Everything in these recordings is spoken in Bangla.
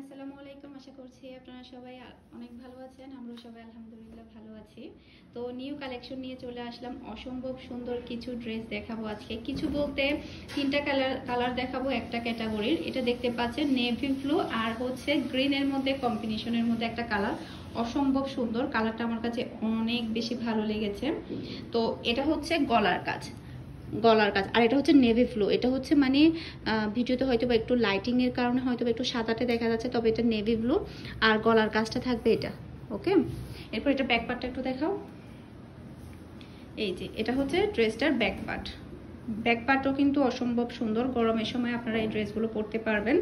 আসসালামু আলাইকুম। আশা করছি আপনারা সবাই অনেক ভালো আছেন। আমরা সবাই আলহামদুলিল্লাহ ভালো আছি। তো নিউ কালেকশন নিয়ে চলে আসলাম। অসম্ভব সুন্দর কিছু ড্রেস দেখাবো আজকে। কিছু বলতে তিনটা কালার দেখাবো একটা ক্যাটাগরির। এটা দেখতে পাচ্ছেন নেভি ব্লু আর হচ্ছে গ্রিনের মধ্যে কম্বিনেশনের মধ্যে একটা কালার। অসম্ভব সুন্দর কালারটা, আমার কাছে অনেক বেশি ভালো লেগেছে। তো এটা হচ্ছে গলার কাজ, আর এটা হচ্ছে নেভি ব্লু। এটা হচ্ছে মানে ভিডিওতে হয়তো বা একটু লাইটিং এর কারণে হয়তো বা একটু সাদাটে দেখা যাচ্ছে, তবে এটা নেভি ব্লু আর গলার কাজটা থাকবে এটা। ওকে, এরপর এটা ব্যাক পার্টটা একটু দেখাও। এই যে এটা হচ্ছে ড্রেসটার ব্যাক পার্ট। ব্যাক পার্টও কিন্তু অসম্ভব সুন্দর। গরমের সময় আপনারা এই ড্রেসগুলো পরতে পারবেন।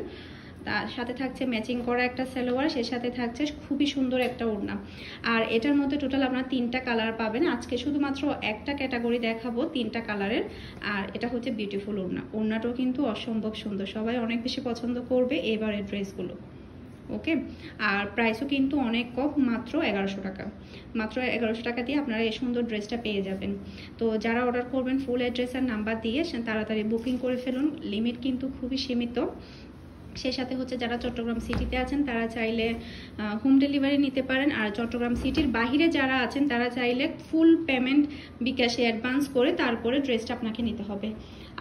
তার সাথে থাকছে ম্যাচিং করা একটা সালোয়ার, সেই সাথে থাকছে খুবই সুন্দর একটা ওড়না। আর এটার মধ্যে টোটাল আপনারা তিনটা কালার পাবেন। আজকে শুধুমাত্র একটা ক্যাটাগরি দেখাবো তিনটা কালারের। আর এটা হচ্ছে বিউটিফুল ওড়নাটাও কিন্তু অসম্ভব সুন্দর। সবাই অনেক বেশি পছন্দ করবে এবারের ড্রেসগুলো। ওকে, আর প্রাইসও কিন্তু অনেক কম, মাত্র 1100 টাকা। মাত্র 1100 টাকা দিয়ে আপনারা এই সুন্দর ড্রেসটা পেয়ে যাবেন। তো যারা অর্ডার করবেন ফুল অ্যাড্রেস আর নাম্বার দিয়ে তাড়াতাড়ি বুকিং করে ফেলুন। লিমিট কিন্তু খুবই সীমিত। সেই সাথে হচ্ছে যারা চট্টগ্রাম সিটিতে আছেন তারা চাইলে হোম ডেলিভারি নিতে পারেন। আর চট্টগ্রাম সিটির বাহিরে যারা আছেন তারা চাইলে ফুল পেমেন্ট বিকাশে অ্যাডভান্স করে তারপরে ড্রেসটা আপনাকে নিতে হবে।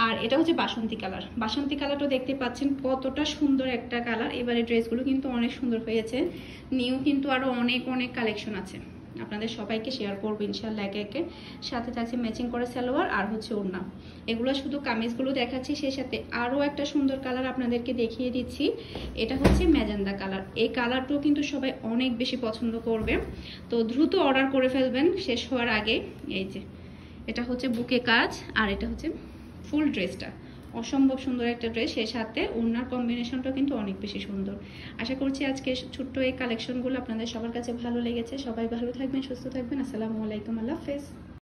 আর এটা হচ্ছে বাসন্তী কালার। বাসন্তী কালারটা দেখতে পাচ্ছেন কতটা সুন্দর একটা কালার। এবারে ড্রেসগুলো কিন্তু অনেক সুন্দর হয়েছে। নিউ কিন্তু আরো অনেক অনেক কালেকশন আছে, আপনাদের সবাইকে শেয়ার করবো ইনশাল্লাহ একে একে। সাথে থাকছে ম্যাচিং করা সালোয়ার আর হচ্ছে ওড়না। এগুলো শুধু কামিজগুলো দেখাচ্ছি, সেই সাথে আরও একটা সুন্দর কালার আপনাদেরকে দেখিয়ে দিচ্ছি। এটা হচ্ছে ম্যাজেন্ডা কালার। এই কালারটাও কিন্তু সবাই অনেক বেশি পছন্দ করবে। তো দ্রুত অর্ডার করে ফেলবেন শেষ হওয়ার আগে। এই যে এটা হচ্ছে বুকে কাজ, আর এটা হচ্ছে ফুল ড্রেসটা। অসম্ভব সুন্দর একটা ড্রেস, সেই সাথে ওড়নার কম্বিনেশনটা কিন্তু অনেক বেশি সুন্দর। আশা করছি আজকে ছোট্ট এই কালেকশনগুলো আপনাদের সবার কাছে ভালো লেগেছে। সবাই ভালো থাকবেন, সুস্থ থাকবেন। আসসালামু আলাইকুম, আল্লাহ হাফেজ।